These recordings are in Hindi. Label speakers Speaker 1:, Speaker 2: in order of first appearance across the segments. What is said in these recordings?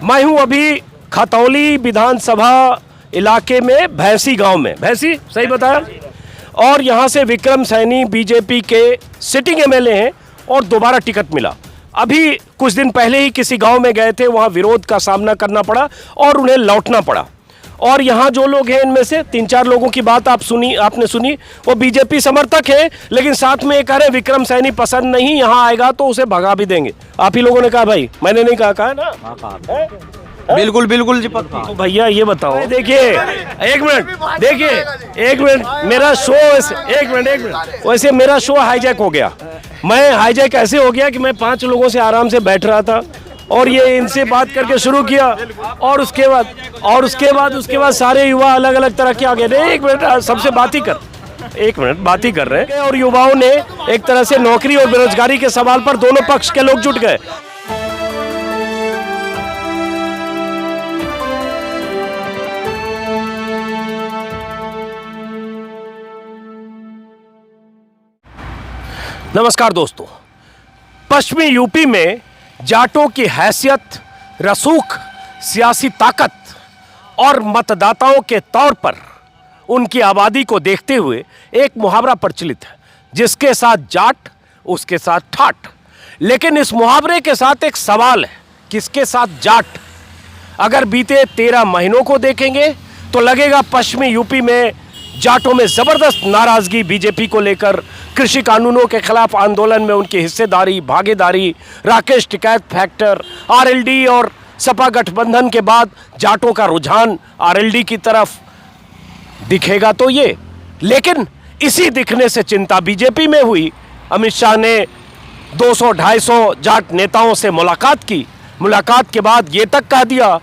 Speaker 1: मैं हूं अभी खतौली विधानसभा इलाके में, भैंसी गांव में। भैंसी सही बताया। और यहां से विक्रम सैनी बीजेपी के सिटिंग एमएलए हैं और दोबारा टिकट मिला। अभी कुछ दिन पहले ही किसी गांव में गए थे, वहां विरोध का सामना करना पड़ा और उन्हें लौटना पड़ा। और यहाँ जो लोग हैं, इनमें से 3-4 लोगों की बात आपने सुनी, वो बीजेपी समर्थक हैं, लेकिन साथ में ये कह रहे विक्रम सैनी पसंद नहीं, यहाँ आएगा तो उसे भगा भी देंगे। आप ही लोगों ने कहा भाई, मैंने नहीं कहा ना?
Speaker 2: बिल्कुल बिल्कुल जी पक्का।
Speaker 1: तो भैया ये बताओ, देखिए एक मिनट मेरा शो, एक मिनट वैसे मेरा शो हाईजैक हो गया। मैं हाईजैक ऐसे हो गया कि मैं 5 लोगों से आराम से बैठ रहा था और ये इनसे बात करके शुरू किया और उसके बाद सारे युवा अलग अलग तरह के आ गए। नहीं, एक मिनट, सबसे बात ही कर रहे हैं। और युवाओं ने एक तरह से नौकरी और बेरोजगारी के सवाल पर दोनों पक्ष के लोग जुट गए। नमस्कार दोस्तों, पश्चिमी यूपी में जाटों की हैसियत, रसूख, सियासी ताकत और मतदाताओं के तौर पर उनकी आबादी को देखते हुए एक मुहावरा प्रचलित है, जिसके साथ जाट उसके साथ ठाट। लेकिन इस मुहावरे के साथ एक सवाल है, किसके साथ जाट? अगर बीते 13 महीनों को देखेंगे तो लगेगा पश्चिमी यूपी में जाटों में जबरदस्त नाराजगी बीजेपी को लेकर, कृषि कानूनों के खिलाफ आंदोलन में उनकी हिस्सेदारी, भागीदारी, राकेश टिकैत फैक्टर, आरएलडी और सपा गठबंधन के बाद जाटों का रुझान आरएलडी की तरफ दिखेगा तो ये। लेकिन इसी दिखने से चिंता बीजेपी में हुई। अमित शाह ने 200-250 जाट नेताओं से मुलाकात की। मुलाकात के बाद ये तक कह दिया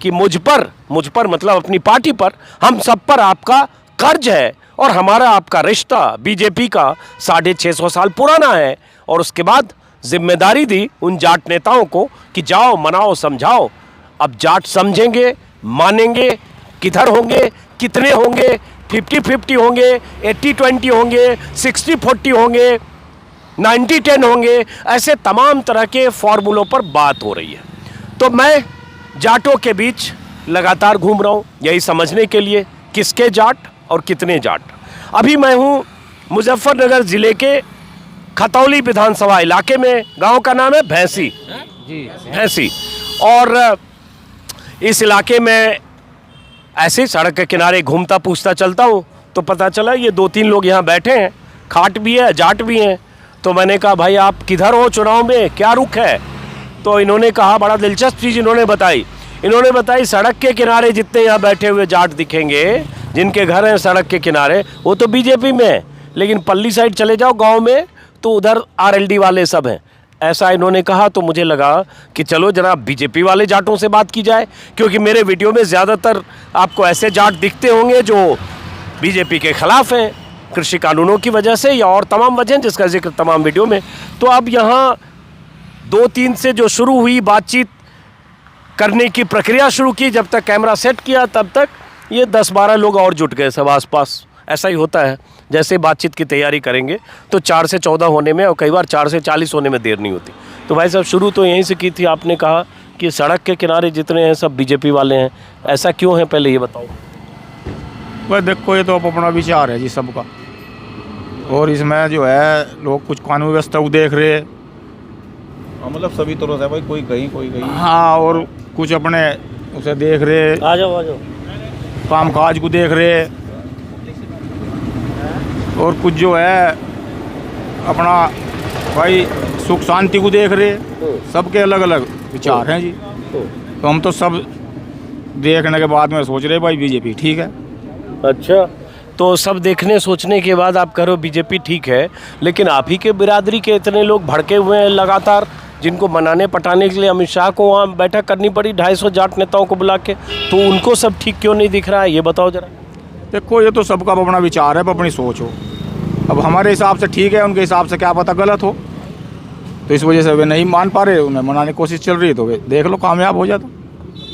Speaker 1: कि मुझ पर मतलब अपनी पार्टी पर, हम सब पर आपका कर्ज है और हमारा आपका रिश्ता बीजेपी का 650 साल पुराना है। और उसके बाद जिम्मेदारी दी उन जाट नेताओं को कि जाओ, मनाओ, समझाओ। अब जाट समझेंगे, मानेंगे, किधर होंगे, कितने होंगे, 50-50 होंगे, 80-20 होंगे, 60-40 होंगे, 90-10 होंगे, ऐसे तमाम तरह के फॉर्मूलों पर बात हो रही है। तो मैं जाटों के बीच लगातार घूम रहा हूँ यही समझने के लिए किसके जाट और कितने जाट। अभी मैं हूँ मुजफ्फरनगर जिले के खतौली विधानसभा इलाके में। गांव का नाम है भैंसी भैंसी। और इस इलाके में ऐसे सड़क के किनारे घूमता पूछता चलता हूँ तो पता चला ये 2-3 लोग यहाँ बैठे हैं, खाट भी है, जाट भी हैं। तो मैंने कहा भाई आप किधर हो, चुनाव में क्या रुख है? तो इन्होंने कहा, बड़ा दिलचस्प चीज़ इन्होंने बताई सड़क के किनारे जितने यहाँ बैठे हुए जाट दिखेंगे, जिनके घर हैं सड़क के किनारे, वो तो बीजेपी में है, लेकिन पल्ली साइड चले जाओ गांव में तो उधर आरएलडी वाले सब हैं। ऐसा इन्होंने कहा तो मुझे लगा कि चलो जरा बीजेपी वाले जाटों से बात की जाए, क्योंकि मेरे वीडियो में ज़्यादातर आपको ऐसे जाट दिखते होंगे जो बीजेपी के खिलाफ हैं, कृषि कानूनों की वजह से या और तमाम वजह जिसका जिक्र तमाम वीडियो में। तो अब यहाँ 2-3 से जो शुरू हुई बातचीत करने की प्रक्रिया शुरू की, जब तक कैमरा सेट किया तब तक ये 10-12 लोग और जुट गए सब आसपास। ऐसा ही होता है, जैसे बातचीत की तैयारी करेंगे तो 4 से 14 होने में और कई बार 4 से 40 होने में देर नहीं होती। तो भाई साहब शुरू तो यहीं से की थी। आपने कहा कि सड़क के किनारे जितने हैं सब बीजेपी वाले हैं, ऐसा क्यों है, पहले ये बताओ।
Speaker 2: वह देखो, ये तो अपना विचार है जी सबका, और इसमें जो है लोग कुछ कानून व्यवस्था को देख रहे,
Speaker 3: मतलब सभी तरह से भाई, कोई कहीं।
Speaker 2: हाँ, और कुछ अपने उसे देख रहे,
Speaker 1: आ जाओ
Speaker 2: काम काज को देख रहे, और कुछ जो है अपना भाई सुख शांति को देख रहे। सबके अलग अलग विचार हैं जी। तो हम तो सब देखने के बाद में सोच रहे भाई बीजेपी ठीक है।
Speaker 1: अच्छा, तो सब देखने सोचने के बाद आप कह रहे हो बीजेपी ठीक है, लेकिन आप ही के बिरादरी के इतने लोग भड़के हुए हैं लगातार, जिनको मनाने पटाने के लिए अमित शाह को वहाँ बैठक करनी पड़ी 250 जाट नेताओं को बुला के, तो उनको सब ठीक क्यों नहीं दिख रहा है, ये बताओ जरा।
Speaker 2: देखो, ये तो सबका अपना विचार है, अपनी सोच हो। अब हमारे हिसाब से ठीक है, उनके हिसाब से क्या पता गलत हो, तो इस वजह से वे नहीं मान पा रहे, उन्हें मनाने की कोशिश चल रही है, तो वे देख लो कामयाब हो जाता।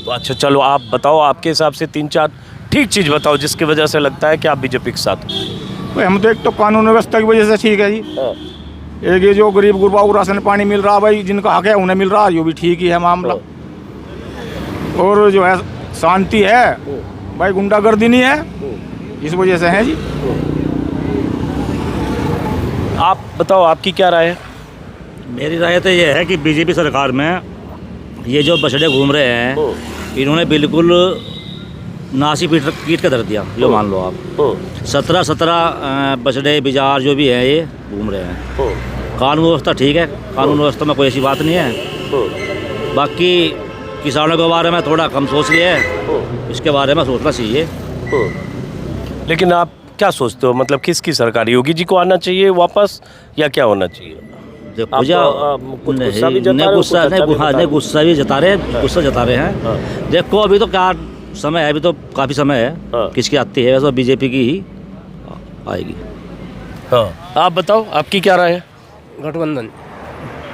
Speaker 1: तो अच्छा चलो, आप बताओ, आपके हिसाब से 3-4 ठीक चीज़ बताओ जिसकी वजह से लगता है कि आप बीजेपी के साथ हो।
Speaker 2: हम तो एक तो कानून व्यवस्था की वजह से ठीक है जी। एक ये जो गरीब गुरबा को राशन पानी मिल रहा भाई, जिनका हक है उन्हें मिल रहा, ये भी ठीक ही है मामला। और जो है शांति है भाई, गुंडागर्दी नहीं है, इस वजह से है जी।
Speaker 1: आप बताओ, आपकी क्या राय है?
Speaker 4: मेरी राय तो ये है कि बीजेपी सरकार में ये जो बछड़े घूम रहे हैं, इन्होंने बिल्कुल नासी पीट के धर दिया। जो मान लो आप 17 बछड़े बिजार जो भी हैं ये घूम रहे हैं। कानून व्यवस्था ठीक है, कानून व्यवस्था में कोई ऐसी बात नहीं है। बाकी किसानों के बारे में थोड़ा कम सोच लिया है, इसके बारे में सोचना चाहिए।
Speaker 1: लेकिन आप क्या सोचते हो, मतलब किसकी सरकार, योगी जी को आना चाहिए वापस या क्या होना चाहिए?
Speaker 4: देखो
Speaker 1: आप
Speaker 4: जा
Speaker 1: तो, कुछ गुस्सा भी जता रहे हो, कुछ अच्छा भी बता रहे हो।
Speaker 4: गुस्सा भी जता रहे हैं, गुस्सा जता रहे हैं।
Speaker 1: हाँ।
Speaker 4: देखो अभी तो क्या समय है, अभी तो काफ़ी समय है।
Speaker 1: हाँ।
Speaker 4: किसकी आती है वैसे बीजेपी की ही आएगी।
Speaker 1: हाँ, आप बताओ, आपकी क्या राय है?
Speaker 5: गठबंधन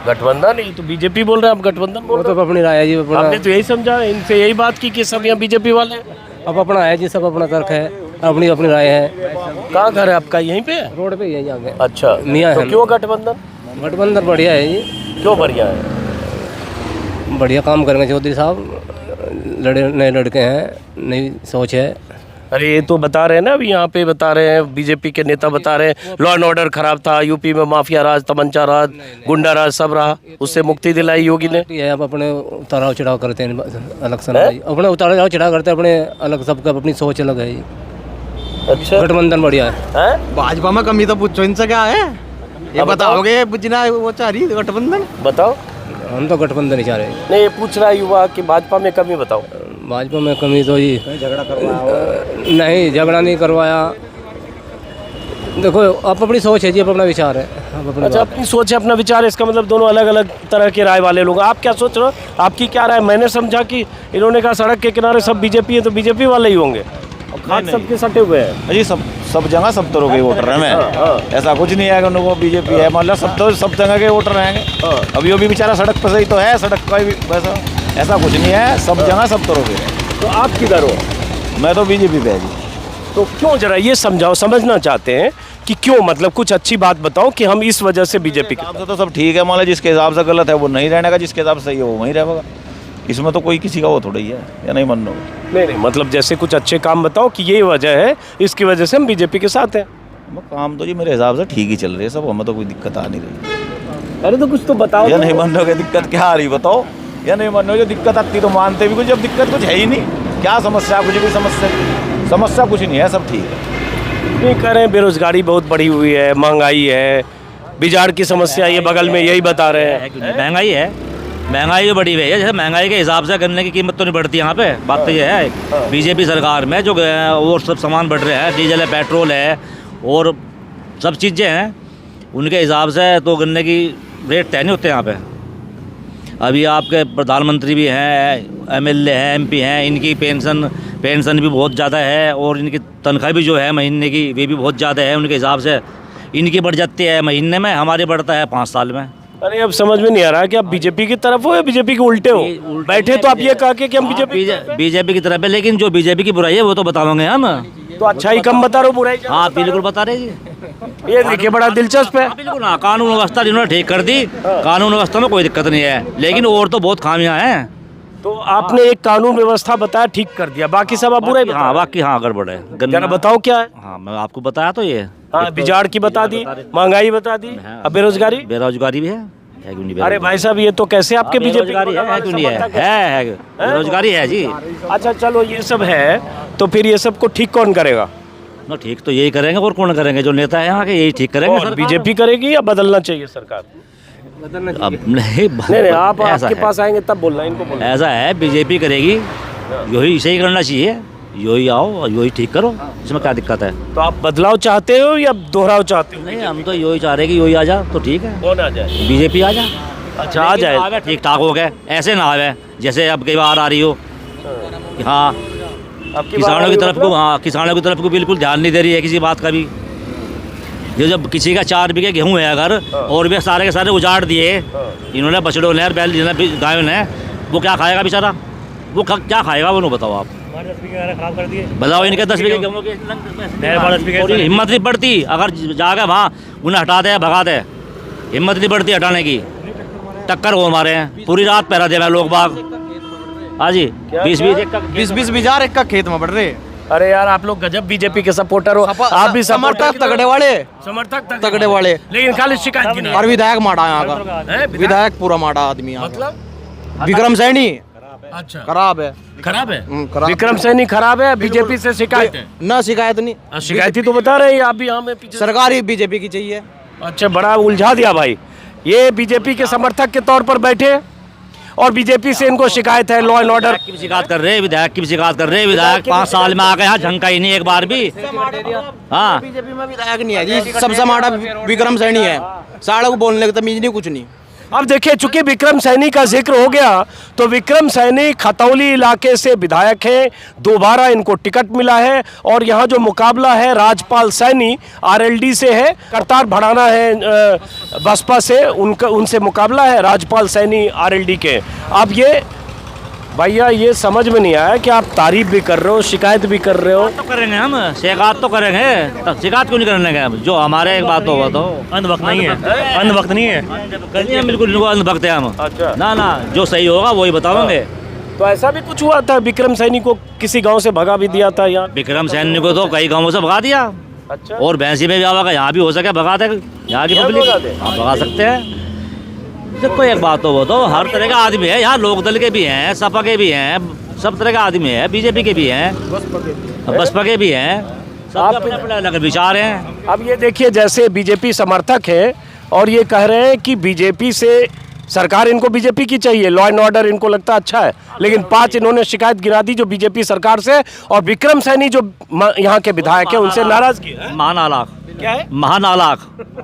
Speaker 1: गठबंधन, ये तो बीजेपी बोल रहे हैं, आप गठबंधन बोल
Speaker 5: वो
Speaker 1: रहे
Speaker 5: तो अपनी राय है जी, अपना
Speaker 1: आपने तो यही समझा, इनसे यही बात की कि सब यहाँ बीजेपी वाले हैं।
Speaker 5: अब अपना है जी, सब अपना तर्क है, अपनी अपनी राय है।
Speaker 1: कहाँ घर है आपका, यहीं पे है?
Speaker 5: रोड पे ही है यहाँ पे।
Speaker 1: अच्छा,
Speaker 5: मियाँ
Speaker 1: तो
Speaker 5: है।
Speaker 1: क्यों गठबंधन,
Speaker 5: गठबंधन बढ़िया है जी,
Speaker 1: क्यों बढ़िया है?
Speaker 5: बढ़िया काम करेंगे चौधरी साहब, नए लड़के हैं, नई सोच है।
Speaker 1: अरे ये तो बता रहे हैं ना, अभी यहाँ पे बता रहे हैं, बीजेपी के नेता बता रहे हैं लॉ एंड ऑर्डर खराब था, यूपी में माफिया राज, तमंचा राज, गुंडा राज सब रहा, उससे मुक्ति दिलाई योगी ने।
Speaker 5: ये आप अपने उतार चढ़ाव करते हैं इलेक्शन में, अपने उतार चढ़ाव करते हैं अपने अलग, सबका अपनी सोच अलग है जी।
Speaker 1: अच्छा,
Speaker 5: गठबंधन बढ़िया है।
Speaker 1: हैं?
Speaker 6: भाजपा में कमी तो पूछो इनसे क्या है, ये बताओगे बुझना वो चाह रही गठबंधन।
Speaker 1: बताओ।
Speaker 5: हम तो गठबंधन ही चाह रहे हैं।
Speaker 1: नहीं, ये पूछ रहा है युवा कि भाजपा में कमी बताओ।
Speaker 5: भाजपा में कमी तो जी
Speaker 6: झगड़ा करवाया
Speaker 5: नहीं, झगड़ा नहीं करवाया। देखो आप अपनी सोच है जी, अपना विचार है, आप अपनी
Speaker 1: अच्छा, अपनी सोच है, अपना विचार है, इसका मतलब दोनों अलग अलग तरह के राय वाले लोग। आप क्या सोच रहे हो, आपकी क्या राय? मैंने समझा कि इन्होंने कहा सड़क के किनारे सब बीजेपी है तो बीजेपी वाले ही होंगे, और खाद सबके सटे हुए हैं।
Speaker 3: जी सब जगह सब तरह के वोटर हैं मैं, ऐसा कुछ नहीं है कि उनको बीजेपी है, मतलब सब जगह के वोटर रहेंगे। अभी वो भी बेचारा सड़क पर सही तो है, सड़क का भी वैसा ऐसा कुछ नहीं है, सब जगह सब तरह के।
Speaker 1: तो आप किधर हो?
Speaker 3: मैं तो बीजेपी पे जी।
Speaker 1: तो क्यों, जरा ये समझाओ, समझना चाहते हैं कि क्यों, मतलब कुछ अच्छी बात बताओ कि हम इस वजह से बीजेपी के।
Speaker 3: हिसाब से तो सब ठीक है, मान लो जिसके हिसाब से गलत है वो नहीं रहने का, जिसके हिसाब से सही है वो वहीं रहेगा। इसमें तो कोई किसी का वो थोड़ा ही है, या नहीं मान लो?
Speaker 1: नहीं, मतलब जैसे कुछ अच्छे काम बताओ कि ये वजह है, इसकी वजह से हम बीजेपी के साथ हैं।
Speaker 3: काम तो जी मेरे हिसाब से ठीक ही चल रही है सब, हमें तो कोई दिक्कत आ नहीं रही।
Speaker 1: अरे तो कुछ तो बताओ।
Speaker 3: या नहीं मान लोगे, दिक्कत क्या आ रही बताओ, या नहीं मान लो, जो दिक्कत आती तो मानते भी कुछ, जब दिक्कत कुछ है ही नहीं, क्या समस्या, कुछ भी समस्या कुछ नहीं है, सब ठीक है।
Speaker 1: नहीं कह रहे हैं, बेरोजगारी बहुत बढ़ी हुई है, महंगाई है, बिजार की समस्या ये बगल में यही बता रहे हैं।
Speaker 4: महंगाई है, महंगाई भी बढ़ी हुई है। जैसे महंगाई के हिसाब से गन्ने की कीमत तो नहीं बढ़ती यहाँ पे, बात तो ये है। बीजेपी सरकार में जो और सब सामान बढ़ रहे हैं, डीजल है, पेट्रोल है और सब चीज़ें हैं, उनके हिसाब से तो गन्ने की रेट तय नहीं होते यहाँ पे। अभी आपके प्रधानमंत्री भी हैं, एमएलए हैं, एमपी हैं, इनकी पेंशन भी बहुत ज़्यादा है और इनकी तनख्वाह भी जो है महीने की वे भी बहुत ज़्यादा है। उनके हिसाब से इनकी बढ़ जाती है महीने में, हमारी बढ़ता है 5 साल में।
Speaker 1: अरे अब समझ में नहीं आ रहा कि आप बीजेपी की तरफ हो या बीजेपी के उल्टे हो। बैठे तो आप ये कहा कि हम
Speaker 4: बीजेपी की तरफ है, लेकिन जो बीजेपी की बुराई है वो तो बताओगे हम।
Speaker 1: तो अच्छा ही कम बता रहे हो, बुराई
Speaker 4: हाँ बिल्कुल बता रहे जी।
Speaker 1: ये देखिए बड़ा दिलचस्प है।
Speaker 4: बिल्कुल हाँ, कानून व्यवस्था जिन्होंने ठीक कर दी, कानून व्यवस्था में कोई दिक्कत नहीं है, लेकिन और तो बहुत खामियां हैं।
Speaker 1: तो आपने एक कानून व्यवस्था बताया, ठीक कर दिया, बाकी सब आप बुराई
Speaker 4: हाँ बाकी हाँ गड़बड़ है।
Speaker 1: जरा बताओ क्या है।
Speaker 4: हाँ मैं आपको बताया तो ये।
Speaker 1: हाँ, बिजार की बता दी, महंगाई बता दी, अब बेरोजगारी।
Speaker 4: बेरोजगारी भी है क्यों नहीं?
Speaker 1: अरे भाई साहब, ये तो कैसे आपके बीजेपी
Speaker 4: बेरोजगारी है क्यों नहीं है? बेरोजगारी है जी।
Speaker 1: अच्छा चलो, ये सब है तो फिर ये सब को ठीक कौन करेगा?
Speaker 4: ना ठीक तो यही करेंगे, और कौन करेंगे? जो नेता है यहाँ के यही ठीक करेंगे।
Speaker 1: और बीजेपी करेगी या बदलना चाहिए सरकार?
Speaker 4: अब नहीं
Speaker 1: आप आपके पास आएंगे तब बोलना, इनको बोलना।
Speaker 4: ऐसा है, बीजेपी करेगी, यही सही करना चाहिए, यही आओ यही ठीक करो, इसमें क्या दिक्कत है?
Speaker 1: तो आप बदलाव चाहते हो या दोहराव चाहते हो?
Speaker 4: नहीं, हम तो यही चाह रहे कि यही आ जा तो ठीक है।
Speaker 1: कौन आ जाए?
Speaker 4: बीजेपी आ जा।
Speaker 1: अच्छा आ जाए,
Speaker 4: ठीक ठाक हो गए, ऐसे ना आवे जैसे अब कई बार आ रही हो। हाँ, किसानों की तरफ को, हाँ किसानों की तरफ को बिल्कुल ध्यान नहीं दे रही है किसी बात का भी। जो जब किसी का 4 बीघे गेहूँ है अगर, और भी सारे के सारे उजाड़ दिए इन्होंने, बछड़ों ने, बैल ने, गायों ने, वो क्या खाएगा बेचारा? वो क्या खाएगा वो? बताओ आप।
Speaker 5: 10 बीघे खराब कर दिए।
Speaker 4: बताओ, इनके 10 बीघे गेहूँ की हिम्मत नहीं बढ़ती, अगर जाकर वहाँ उन्हें हटा दे भगा दे, हिम्मत नहीं बढ़ती हटाने की। टक्कर वो हमारे हैं, पूरी रात पहरा दे रहे लोग बाग। हाँ जी, 20-20 एक का
Speaker 6: 20-20 बीजार एक का खेत में बढ़ रहे।
Speaker 1: अरे यार आप लोग गजब बीजेपी के सपोर्टर हो, आप भी
Speaker 6: समर्थक तगड़े वाले,
Speaker 1: समर्थक
Speaker 6: तगड़े वाले।
Speaker 1: लेकिन खाली शिकायत की
Speaker 6: और विधायक माड़ा यहाँ का, विधायक पूरा माड़ा आदमी यहाँ का।
Speaker 1: मतलब
Speaker 6: विक्रम सैनी
Speaker 1: अच्छा
Speaker 6: खराब है,
Speaker 1: खराब है,
Speaker 6: खराब।
Speaker 1: विक्रम सैनी खराब है, बीजेपी से शिकायत है।
Speaker 6: ना शिकायत नहीं,
Speaker 1: शिकायत ही तो बता रहे हैं आप भी हमें पीछे।
Speaker 6: सरकार ही बीजेपी की चाहिए।
Speaker 1: अच्छा बड़ा उलझा दिया भाई, ये बीजेपी के समर्थक के तौर पर बैठे और बीजेपी से इनको शिकायत है लॉ एंड ऑर्डर
Speaker 4: की भी शिकायत कर रहे हैं, विधायक की भी शिकायत कर रहे हैं। विधायक 5 साल में आ गए यहाँ, झंका ही नहीं एक बार भी। हाँ,
Speaker 6: बीजेपी में विधायक नहीं है जी, सबसे माड़ा विक्रम सैनी है। साड़ा को बोलने की तमीज नहीं, कुछ नहीं।
Speaker 1: अब देखिए चूंकि विक्रम सैनी का जिक्र हो गया तो विक्रम सैनी खतौली इलाके से विधायक हैं, दोबारा इनको टिकट मिला है और यहाँ जो मुकाबला है राजपाल सैनी आरएलडी से है, करतार भड़ाना है बसपा से, उनसे मुकाबला है राजपाल सैनी आरएलडी के। अब ये भैया ये समझ में नहीं आया कि आप तारीफ भी कर रहे हो, शिकायत भी कर रहे हो।
Speaker 4: तो करेंगे हम, शिकायत तो करेंगे, तब शिकायत क्यों नहीं करने का? जो हमारे एक बात होगा तो
Speaker 7: अंधभक्त नहीं है, अंधभक्त नहीं है,
Speaker 4: बिल्कुल अंधभक्त है हम।
Speaker 1: अच्छा।
Speaker 4: ना जो सही होगा वही बताओगे।
Speaker 1: तो ऐसा भी कुछ हुआ था, विक्रम सैनी को किसी गांव से भगा भी दिया था यहाँ?
Speaker 4: विक्रम सैनी को तो कई गाँवों से भगा दिया।
Speaker 1: अच्छा।
Speaker 4: और भैंसी में भी आवागा, यहाँ भी हो सके भगा दे, यहाँ की पब्लिक आप भगा सकते हैं। देखो एक बात तो वो तो हर तरह का आदमी है यहाँ, लोकदल के भी हैं, सपा के भी हैं, सब तरह का आदमी है, बीजेपी के भी हैं, बसपा के भी हैं, सब अपने अपने अलग विचार हैं।
Speaker 1: अब ये देखिए जैसे बीजेपी समर्थक है और ये कह रहे हैं कि बीजेपी से सरकार इनको बीजेपी की चाहिए, लॉ एंड ऑर्डर इनको लगता अच्छा है, लेकिन 5 इन्होंने शिकायत गिरा दी जो बीजेपी सरकार से, और विक्रम सैनी जो यहाँ के विधायक है उनसे नाराजगी है।
Speaker 4: महानालाक
Speaker 1: क्या है?
Speaker 4: महानालाक,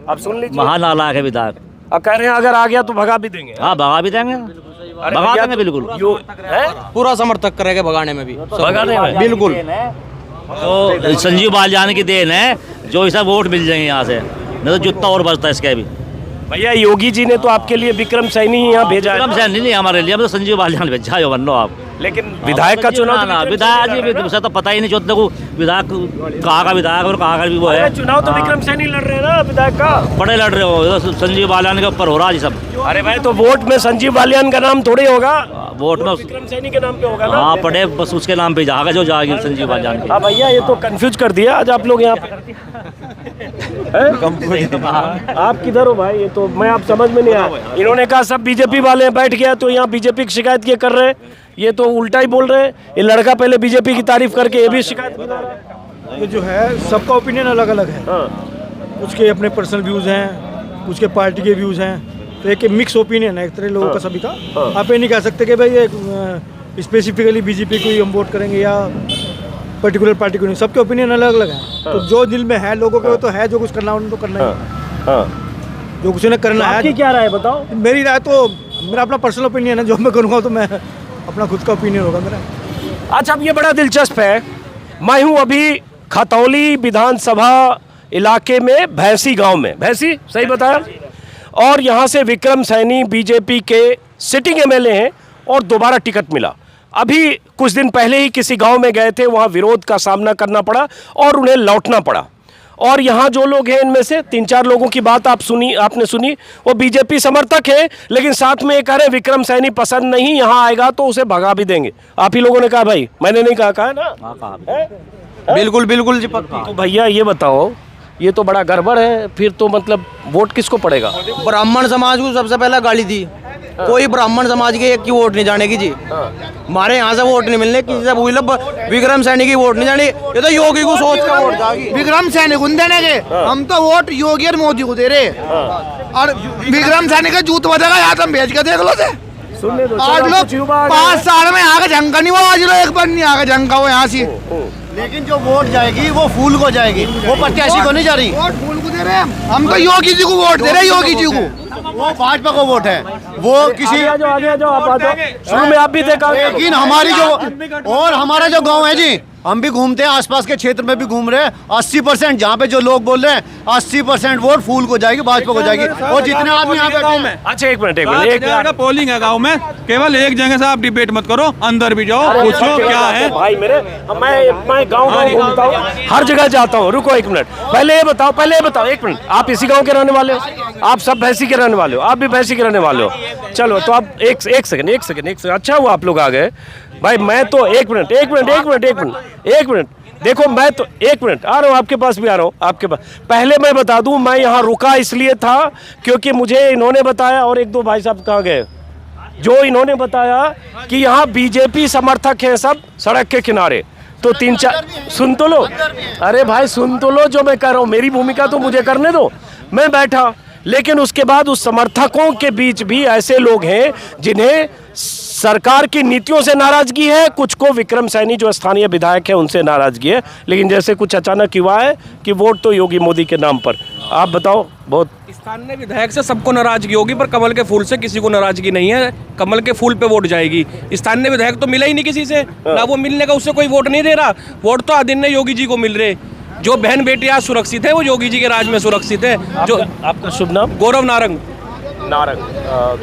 Speaker 1: अब सुन लीजिए,
Speaker 4: महानालाक है विधायक।
Speaker 1: अब कह रहे हैं अगर आ गया तो भगा भी देंगे।
Speaker 4: हाँ भगा भी देंगे, भगा देंगे बिल्कुल।
Speaker 6: पूरा समर्थक करेगा भगाने में भी,
Speaker 1: भगाने में
Speaker 6: बिल्कुल।
Speaker 4: तो संजीव बालियान की देन है जो इसे वोट मिल जाएंगे यहाँ से, नहीं तो जुत्ता और बचता है इसके भी।
Speaker 1: भैया योगी जी ने तो आपके लिए विक्रम सैनी ही यहाँ भेजा है।
Speaker 4: विक्रम सैनी नहीं हमारे लिए, हम तो संजीव बालियान भेजा है, बन लो आप।
Speaker 1: लेकिन विधायक का चुनाव तो
Speaker 4: विधायक जी उसे तो पता ही नहीं चलता को विधायक कहाँ का विधायक और कहाँ का भी वो है।
Speaker 1: चुनाव तो विक्रम सैनी लड़ रहे हैं ना विधायक का,
Speaker 4: बड़े लड़ रहे हो, तो संजीव बालियान के ऊपर हो रहा है सब।
Speaker 1: अरे भाई तो वोट में संजीव बालियान का नाम थोड़ी होगा,
Speaker 4: वोट में
Speaker 1: विक्रम सैनी के नाम पे होगा ना।
Speaker 4: हाँ पड़े बस उसके नाम पे जाएगा जो जाएगी संजीव बालियान की।
Speaker 1: हाँ भैया ये तो कंफ्यूज कर दिया आज आप लोग यहाँ पे। आप किधर हो भाई? ये तो मैं आप समझ में नहीं आया। इन्होंने कहा सब बीजेपी वाले बैठ गया तो यहाँ बीजेपी की शिकायत किए कर रहे हैं, ये तो उल्टा ही बोल रहे हैं। ये लड़का पहले बीजेपी की तारीफ करके ये भी शिकायत गिरा रहा है।
Speaker 8: ये जो है सबका ओपिनियन अलग अलग है, उसके अपने पर्सनल व्यूज़ हैं, उसके पार्टी के व्यूज़ हैं, तो एक मिक्स ओपिनियन है एक तरह लोगों का सभी का। आप ये नहीं कह सकते कि भाई ये स्पेसिफिकली बीजेपी को ही हम वोट करेंगे या पर्टिकुलर पार्टी को नहीं, सबके ओपिनियन अलग अलग हैं। तो जो दिल में है लोगों के वो तो है, जो कुछ करना है उन्हें तो करना ही, जो कुछ उन्हें करना है।
Speaker 1: आपकी क्या राय बताओ?
Speaker 8: मेरी राय तो मेरा अपना पर्सनल ओपिनियन है, जो मैं करूँगा तो मैं अपना खुद का ओपिनियन होगा मेरा।
Speaker 1: अच्छा अब ये बड़ा दिलचस्प है, मैं हूँ अभी खतौली विधानसभा इलाके में भैंसी गांव में, भैंसी सही बताया, और यहाँ से विक्रम सैनी बीजेपी के सिटिंग एमएलए हैं और दोबारा टिकट मिला। अभी कुछ दिन पहले ही किसी गांव में गए थे, वहाँ विरोध का सामना करना पड़ा और उन्हें लौटना पड़ा। और यहाँ जो लोग हैं इनमें से 3-4 लोगों की बात आपने सुनी, वो बीजेपी समर्थक है, लेकिन साथ में ये कह रहे विक्रम सैनी पसंद नहीं यहाँ आएगा तो उसे भगा भी देंगे। आप ही लोगों ने कहा भाई, मैंने नहीं कहा है ना?
Speaker 6: बिल्कुल बिल्कुल जी पक्का।
Speaker 1: तो भैया ये बताओ, ये तो बड़ा गड़बड़ है, फिर तो मतलब वोट किसको पड़ेगा?
Speaker 6: ब्राह्मण समाज को सबसे पहले गाली दी, कोई ब्राह्मण समाज के एक की वोट नहीं जाने की जी। हमारे यहाँ से वोट नहीं मिलने किसी से भूल, विक्रम सैनी की वोट नहीं जाने, ये तो योगी को सोच का वोट जाएगी।
Speaker 9: विक्रम सैनी को देने के, हम तो वोट योगी और मोदी को दे रहे, और विक्रम सैनी का जूत बजेगा यहाँ तुम भेज के देख लो से। आज लोग 5 साल में आगे झंका नहीं, वो आज लोग एक बार नहीं आगे झंका वो यहाँ से।
Speaker 7: लेकिन जो वोट जाएगी वो फूल को जाएगी, वो प्रत्याशी को नहीं जा रही।
Speaker 9: वोट फूल को दे रहे हैं हम तो योगी जी को वोट दे रहे हैं, योगी जी को।
Speaker 7: वो भाजपा को वोट है, वो किसी
Speaker 1: आगे जाओ आप आ जाओ, शुरू में आप भी थे।
Speaker 7: लेकिन हमारी जो और हमारा जो गांव है जी, हम भी घूमते हैं, आसपास के क्षेत्र में भी घूम रहे हैं। 80% जहाँ पे जो लोग बोल रहे हैं 80% वोट फूल को जाएगी, भाजपा को जाएगी। और जितने आदमी यहाँ बैठे हैं,
Speaker 1: अच्छा एक मिनट एक
Speaker 10: पोलिंग है गांव में, केवल एक जगह से आप डिबेट मत करो, अंदर भी जाओ, पूछो क्या है।
Speaker 1: भाई मेरे मैं गाँव घूमता हूँ, हर जगह जाता हूँ। रुको एक मिनट, पहले ये बताओ एक मिनट, आप इसी गाँव के रहने वाले हो? आप सब भैंसी के रहने वाले हो? आप भी भैंसी के रहने वाले हो? चलो तो आप एक सेकंड अच्छा हुआ आप लोग आ गए। भाई मैं तो एक मिनट देखो, मैं तो एक मिनट आ रहा हूँ, आपके पास भी आ रहा हूँ, आपके पास। पहले मैं बता दूं, मैं यहाँ रुका इसलिए था क्योंकि मुझे इन्होंने बताया, और एक दो भाई साहब कहाँ गए, जो इन्होंने बताया कि यहाँ बीजेपी समर्थक हैं सब सड़क के किनारे। तो 3-4 सुन तो लो, अरे भाई सुन तो लो जो मैं कर रहा हूँ, मेरी भूमिका तो मुझे करने दो। मैं बैठा, लेकिन उसके बाद उस समर्थकों के बीच भी ऐसे लोग हैं जिन्हें सरकार की नीतियों से नाराजगी है, कुछ को विक्रम सैनी जो स्थानीय विधायक है उनसे नाराजगी है, लेकिन जैसे कुछ अचानक युवा है कि वोट तो योगी मोदी के नाम पर। आप बताओ, बहुत
Speaker 11: स्थानीय विधायक से सबको नाराजगी होगी, पर कमल के फूल से किसी को नाराजगी नहीं है। कमल के फूल पे वोट जाएगी। स्थानीय विधायक तो मिला ही नहीं किसी से, ना वो मिलने का, उससे कोई वोट नहीं दे रहा। वोट तो आदिन्य योगी जी को मिल रहे। जो बहन बेटियां सुरक्षित है वो योगी जी के राज में सुरक्षित है। जो
Speaker 1: आपका शुभ नाम?
Speaker 11: गौरव नारंग।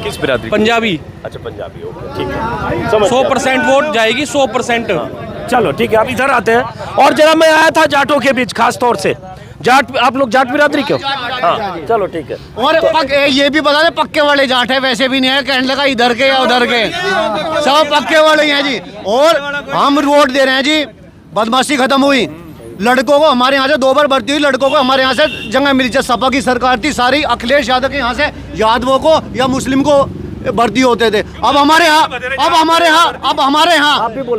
Speaker 1: किस बिरादरी?
Speaker 11: पंजाबी।
Speaker 1: अच्छा पंजाबी, ओके ठीक है।
Speaker 11: 100% वोट जाएगी, 100%।
Speaker 1: चलो ठीक है, आप इधर आते हैं। और जरा मैं आया था जाटों के बीच, खास तौर से जाट, आप लोग जाट बिरादरी क्यों? हाँ चलो ठीक है।
Speaker 7: और ये भी बता दे, पक्के वाले जाट है, वैसे भी नहीं है कहने लगा इधर के या उधर के, सब पक्के वाले ही हैं जी। और हम वोट दे रहे हैं जी, बदमाशी खत्म हुई। लड़कों को हमारे यहाँ से 2 बार भर्ती हुई, लड़कों को हमारे यहाँ से जगह मिली। जब सपा की सरकार थी, सारी अखिलेश यादव के यहाँ से यादवों को या मुस्लिम को भर्ती होते थे। अब हमारे यहाँ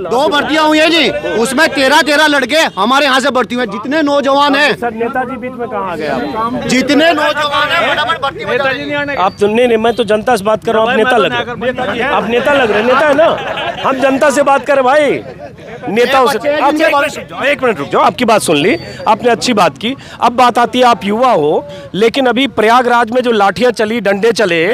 Speaker 7: 2 भर्तियां हुई है जी, उसमें 13 लड़के हमारे यहाँ से भर्ती हुए। जितने नौजवान हैं,
Speaker 1: सर नेताजी बीच में कहाँ आ गए आप?
Speaker 7: जितने नौजवान हैं फटाफट भर्ती में जाइए।
Speaker 1: आप सुनने नहीं, मैं तो जनता से बात कर रहा हूँ, आप नेता लग रहे, आप नेता लग रहे, नेता है ना, हम जनता से बात करें भाई, नेताओं से। एक मिनट रुक जाओ, आपकी बात सुन ली आपने, अच्छी बात की। अब बात आती है, आप युवा हो, लेकिन अभी प्रयागराज में जो लाठियां चली, डंडे चले,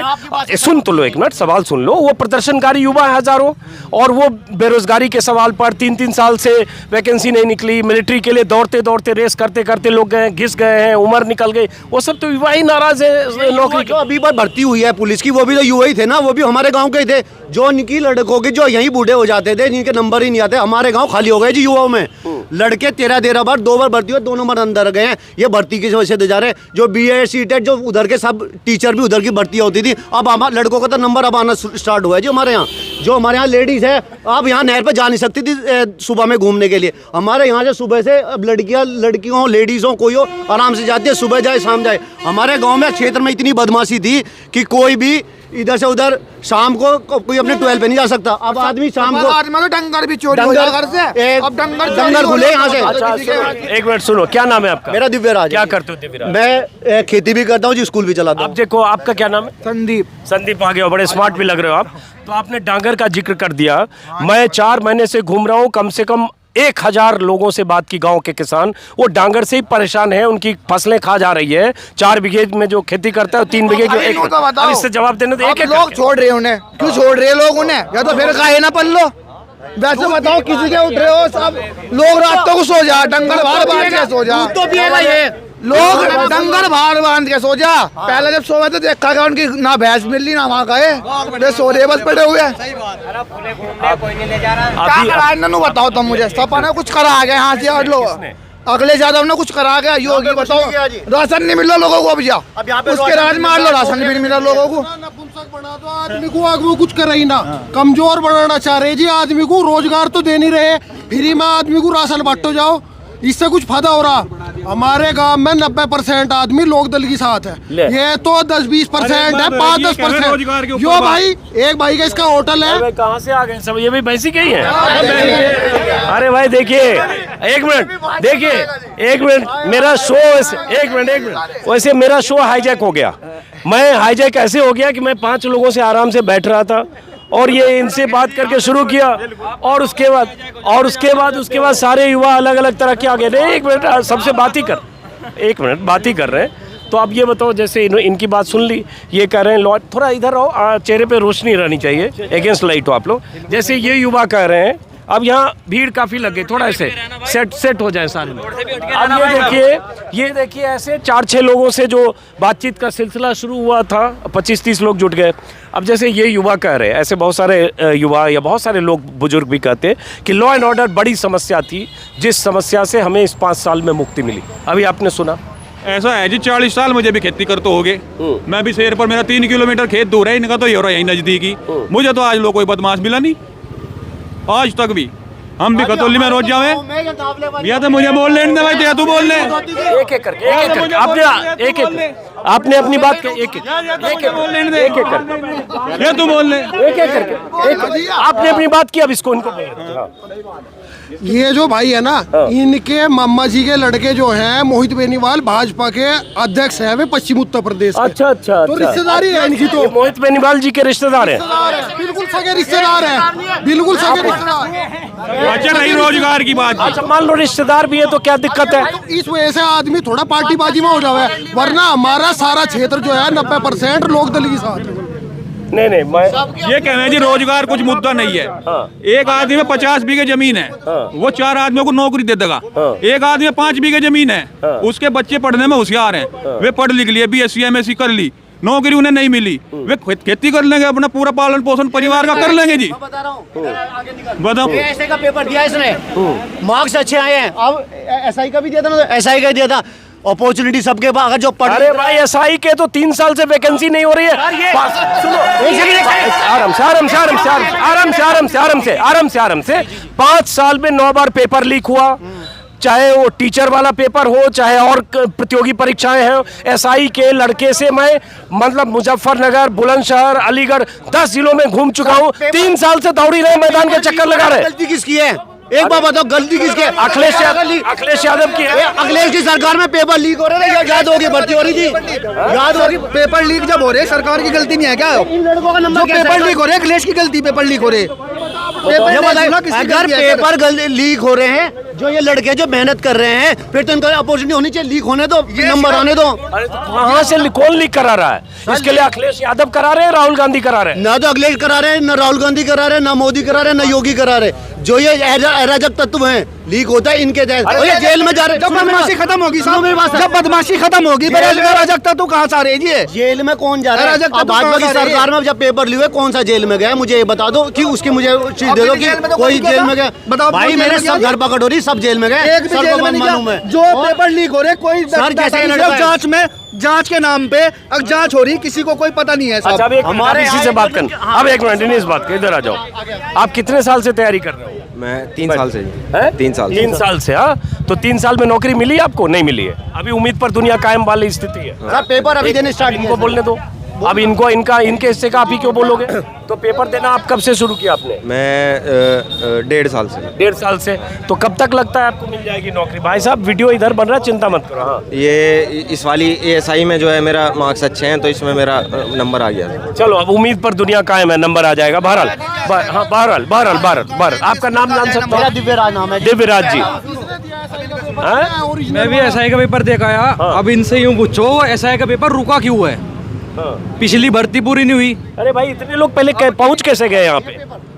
Speaker 1: सुन तो लो एक मिनट, सवाल सुन लो। वो प्रदर्शनकारी युवा है हजारों, और वो बेरोजगारी के सवाल पर 3-3 साल से वैकेंसी नहीं निकली, मिलिट्री के लिए दौड़ते दौड़ते रेस करते करते लोग गए, घिस गए हैं, उम्र निकल गई, वो सब तो युवा ही नाराज है। नौकरी
Speaker 7: जो अभी बार भर्ती हुई है पुलिस की, वो भी तो युवा ही थे ना, वो भी हमारे गांव के ही थे। जो इनकी लड़कों के जो यहीं बूढ़े हो जाते थे, जिनके नंबर ही नहीं आते, हमारे गांव खाली हो गए जी युवाओं में। लड़के 13 बार 2 बार भर्ती हुए, 2 नंबर अंदर गए हैं। ये भर्ती की वजह से दे जा रहे हैं। जो BA सीट है, जो उधर के सब टीचर भी उधर की भर्ती होती थी, अब हमारे लड़कों का तो नंबर अब आना स्टार्ट हुआ है जी हमारे यहाँ। जो हमारे यहाँ लेडीज है, अब यहाँ नहर पे जा नहीं सकती थी सुबह में घूमने के लिए। हमारे यहाँ से सुबह से अब लड़कियों हो, लेडीज हो, कोई हो, आराम से जाती है, सुबह जाए शाम जाए। हमारे गाँव में क्षेत्र में इतनी बदमाशी थी कि कोई भी इधर से उधर शाम को कोई अपने 12 पे नहीं जा सकता। अब आदमी शाम को
Speaker 9: तो डंगर भी चोरी हो जाएगा घर से। अब
Speaker 7: डंगर खुले यहाँ से।
Speaker 1: एक मिनट सुनो, क्या नाम है आपका?
Speaker 7: मेरा दिव्यराज।
Speaker 1: क्या करते हो दिव्यराज?
Speaker 7: मैं खेती भी करता हूँ जी, स्कूल भी चलाता हूँ।
Speaker 1: अब देखो, आपका क्या नाम है?
Speaker 9: संदीप।
Speaker 1: संदीप आ गए, बड़े स्मार्ट भी लग रहे हो आप। तो आपने डांगर का जिक्र कर दिया। मैं 4 महीने से घूम रहा हूँ, कम से कम 1000 लोगों से बात की, गांव के किसान वो डांगर से ही परेशान है, उनकी फसलें खा जा रही है। 4 बीघे में जो खेती करता है, 3 बीघे की। अब इससे जवाब देने तो एक
Speaker 9: लोग छोड़ रहे हैं उन्हें, क्यों छोड़ रहे हैं लोग उन्हें? या तो फिर काहे ना पल लो। वैसे बताओ, किसी के उठ रहे हो सब लोग, रातों को सो जा, डंगर बाहर बांध के सो जा, तो पिएगा ये लोग, डंगर बाहर बांध के सो जा। पहले जब सोए तो देखा गया उनकी ना भैंस मिल रही ना वहाँ गए, सो रहे बस पड़े हुए। बताओ तुम मुझे, सपा ने कुछ करा आ गया यहाँ से, और लोग अगले यादव ने कुछ करा गया, योगी बताओ राशन नहीं मिल रहा लोगों को। अब जा उसके राज मार लो, राशन भी नहीं मिला लोगों को।
Speaker 12: आदमी को आगे कुछ कर रही ना, कमजोर बनाना चाह रहे जी आदमी को, रोजगार तो दे नहीं रहे, फ्री में आदमी को राशन बांटो जाओ, इससे कुछ फायदा हो रहा? हमारे गांव में 90% आदमी लोक दल के साथ है, ये तो 10-20% है, 5-10%। जो भाई एक भाई का इसका होटल है।
Speaker 1: कहाँ से आ गए सब? ये भी भैंसी के ही है। अरे भाई देखिए, एक मिनट मेरा शो, एक मिनट वैसे मेरा शो हाईजैक हो गया। मैं हाईजैक ऐसे हो गया कि मैं 5 लोगों से आराम से बैठ रहा था, और ये इनसे बात करके शुरू किया, और उसके बाद सारे युवा अलग अलग तरह के आ गए। एक मिनट, सबसे बात ही कर रहे हैं। तो अब ये बताओ, जैसे इनकी बात सुन ली, ये कह रहे हैं थोड़ा इधर आओ, चेहरे पे रोशनी रहनी चाहिए, अगेंस्ट लाइट हो आप लोग। जैसे ये युवा कह रहे हैं, अब यहाँ भीड़ काफ़ी लग गई, थोड़ा ऐसे सेट हो जाए सारे लोग। अब ये देखिए ऐसे 4-6 लोगों से जो बातचीत का सिलसिला शुरू हुआ था, 25-30 लोग जुट गए। अब जैसे ये युवा कह रहे हैं, ऐसे बहुत सारे युवा या बहुत सारे लोग बुजुर्ग भी कहते हैं कि लॉ एंड ऑर्डर बड़ी समस्या थी, जिस समस्या से हमें इस 5 साल में मुक्ति मिली। अभी आपने सुना।
Speaker 10: ऐसा है जी, 40 साल मुझे भी खेती करते हो गए। मैं भी शहर पर, मेरा 3 किलोमीटर खेत दूर है, इनका तो ये हो रहा है यही नजदीकी। मुझे तो आज लोग कोई बदमाश मिला नहीं आज तक भी। हम भी खतौली में रोज जावे या तो मुझे बोल लेने भाई, या तू बोल ले।
Speaker 1: एक एक करके आपने अपनी बात एक एक करके
Speaker 10: ये तू बोल ले,
Speaker 1: एक एक करके आपने अपनी बात की। अब इसको इनको
Speaker 12: ये जो भाई है ना, इनके मामा जी के लड़के जो हैं मोहित बेनीवाल, भाजपा के अध्यक्ष हैं वे पश्चिम उत्तर प्रदेश के।
Speaker 1: अच्छा अच्छा,
Speaker 12: तो रिश्तेदारी है इनकी। तो
Speaker 1: मोहित बेनीवाल जी के रिश्तेदार हैं,
Speaker 12: बिल्कुल सगे रिश्तेदार हैं, बिल्कुल सगे रिश्तेदार।
Speaker 10: अच्छा नहीं रोजगार की बात।
Speaker 1: अच्छा मान लो रिश्तेदार भी है तो क्या दिक्कत है?
Speaker 12: इस वजह से आदमी थोड़ा पार्टीबाजी में हो जावे, वरना हमारा सारा क्षेत्र जो है 90% लोक दल के साथ।
Speaker 1: नहीं मैं
Speaker 10: ये कह रहे हैं जी, रोजगार कुछ मुद्दा नहीं है। एक आदमी में 50 बीघे जमीन है, वो 4 आदमियों को नौकरी दे देगा। एक आदमी में 5 बीघे जमीन है, उसके बच्चे पढ़ने में होशियार हैं, वे पढ़ लिख लिए, BSc MSc कर ली, नौकरी उन्हें नहीं मिली, वे खेती कर लेंगे, अपना पूरा पालन पोषण परिवार का कर लेंगे जी। बताओ,
Speaker 7: ऐसे का पेपर दिया इसने, मार्क्स अच्छे आए हैं। अब SI का भी दिया था ना, SI का दिया था। अपॉर्चुनिटी सबके पास, अगर जो पढ़।
Speaker 1: अरे भाई SI के तो 3 साल से वैकेंसी नहीं हो रही है। सुनो, आराम से 5 साल में 9 बार पेपर लीक हुआ, चाहे वो टीचर वाला पेपर हो, चाहे और प्रतियोगी परीक्षाएं हैं। SI के लड़के से मैं मतलब मुजफ्फरनगर, बुलंदशहर, अलीगढ़ 10 जिलों में घूम चुका हूँ। 3 साल से दौड़ी रहे, मैदान के चक्कर लगा रहे।
Speaker 7: गलती किसकी है? एक बार बताओ, गलती किसकी है?
Speaker 1: अखिलेश यादव की है।
Speaker 7: अखिलेश की सरकार में पेपर लीक हो रहे थे, याद होगी, भर्ती हो रही थी, याद होगी।
Speaker 9: पेपर लीक जब हो रहे, सरकार की गलती नहीं है क्या?
Speaker 7: इन लड़कों का नंबर
Speaker 9: पेपर लीक हो रहे, अखिलेश की गलती, पेपर लीक हो रहे।
Speaker 7: अगर पेपर लीक हो रहे हैं, जो ये लड़के जो मेहनत कर रहे हैं, फिर तो इनको अपॉर्चुनिटी होनी चाहिए। लीक होने दो, नंबर आने दो।
Speaker 1: कहाँ से कौन लीक करा रहा है? इसके लिए अखिलेश यादव करा रहे हैं, राहुल गांधी करा रहे हैं?
Speaker 7: ना तो अखिलेश करा रहे हैं, ना राहुल गांधी करा रहे हैं, ना मोदी करा रहे हैं, ना योगी करा रहे। जो ये अराजक तत्व हैं, लीक होता है इनके जैसे। जेल में जा रहे,
Speaker 9: जब बदमाशी खत्म होगी, जब बदमाशी खत्म होगी, अराजक तत्व कहाँ से आ रहे जी?
Speaker 7: जेल में कौन जा रहा है? भाजपा की सरकार में जब पेपर लिए हुए, कौन सा जेल में गया? मुझे ये बता दो कि उसकी मुझे चीज दे दो कि कोई जेल में गया। बताओ भाई, मेरे सब घर पकड़ हो रही, सब जेल में गए।
Speaker 9: जो पेपर लीक हो रहे, कोई जांच में, जांच के नाम पे अब जांच हो रही, किसी को कोई पता नहीं है।
Speaker 1: अच्छा, अब हमारे इसी से बात करनी। अब एक मिनट, इस बात के इधर आ जाओ। आप कितने साल से तैयारी कर रहे हो?
Speaker 13: मैं 3 साल से।
Speaker 1: 3 साल से। हाँ, तो 3 साल में नौकरी मिली आपको? नहीं मिली है। अभी उम्मीद पर दुनिया कायम वाली स्थिति है।
Speaker 7: सर पेपर अभी देने स्टार्ट,
Speaker 1: इनको बोलने दो। अब इनके हिस्से का आप ही क्यों बोलोगे? तो पेपर देना आप कब से शुरू किया आपने?
Speaker 13: मैं 1.5 साल से।
Speaker 1: 1.5 साल से। तो कब तक लगता है आपको मिल जाएगी नौकरी? भाई साहब वीडियो इधर बन रहा है, चिंता मत करो। हाँ,
Speaker 13: ये इस वाली ASI में जो है मेरा मार्क्स अच्छे हैं, तो इसमें मेरा नंबर आ गया।
Speaker 1: चलो, अब उम्मीद पर दुनिया कायम है, नंबर आ जाएगा। बहरहाल आपका नाम जान सकता हूँ?
Speaker 7: दिव्यराज नाम है।
Speaker 1: दिव्यराज जी।
Speaker 11: मैं भी SI का पेपर देखा आया। अब इनसे यूँ पूछो, SI का पेपर रुका क्यों है? पिछली भर्ती पूरी नहीं हुई।
Speaker 1: अरे भाई, इतने लोग पहले पहुंच कैसे गए यहाँ पे?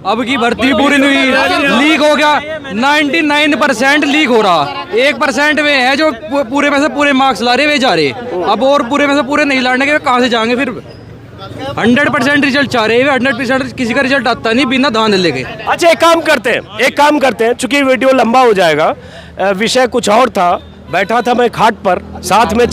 Speaker 11: अब की भर्ती पूरी नहीं हुई, लीक हो गया। 99% लीक हो रहा, 1% में है जो पूरे में से पूरे मार्क्स ला रहे वे जा रहे। अब और पूरे में से पूरे नहीं लाने के कहाँ से जाएंगे फिर? 100% रिजल्ट चाह रहे हैं, 100% किसी का रिजल्ट आता नहीं बिना धान लेके।
Speaker 1: अच्छा, एक काम करते हैं, चूंकि वीडियो लंबा हो जाएगा, विषय कुछ और था। बैठा था मैं खाट पर, साथ में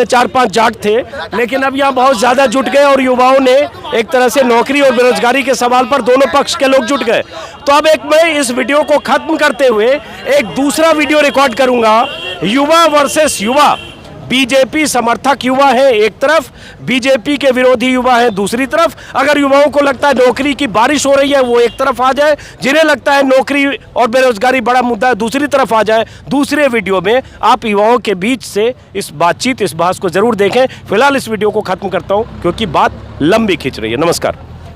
Speaker 1: 4-5 जाट थे, लेकिन अब यहाँ बहुत ज्यादा जुट गए और युवाओं ने एक तरह से नौकरी और बेरोजगारी के सवाल पर दोनों पक्ष के लोग जुट गए। तो अब मैं इस वीडियो को खत्म करते हुए एक दूसरा वीडियो रिकॉर्ड करूंगा। युवा वर्सेस युवा। बीजेपी समर्थक युवा है एक तरफ, बीजेपी के विरोधी युवा है दूसरी तरफ। अगर युवाओं को लगता है नौकरी की बारिश हो रही है, वो एक तरफ आ जाए। जिन्हें लगता है नौकरी और बेरोजगारी बड़ा मुद्दा है, दूसरी तरफ आ जाए। दूसरे वीडियो में आप युवाओं के बीच से इस बहस को जरूर देखें। फिलहाल इस वीडियो को खत्म करता हूं, क्योंकि बात लंबी खिंच रही है। नमस्कार।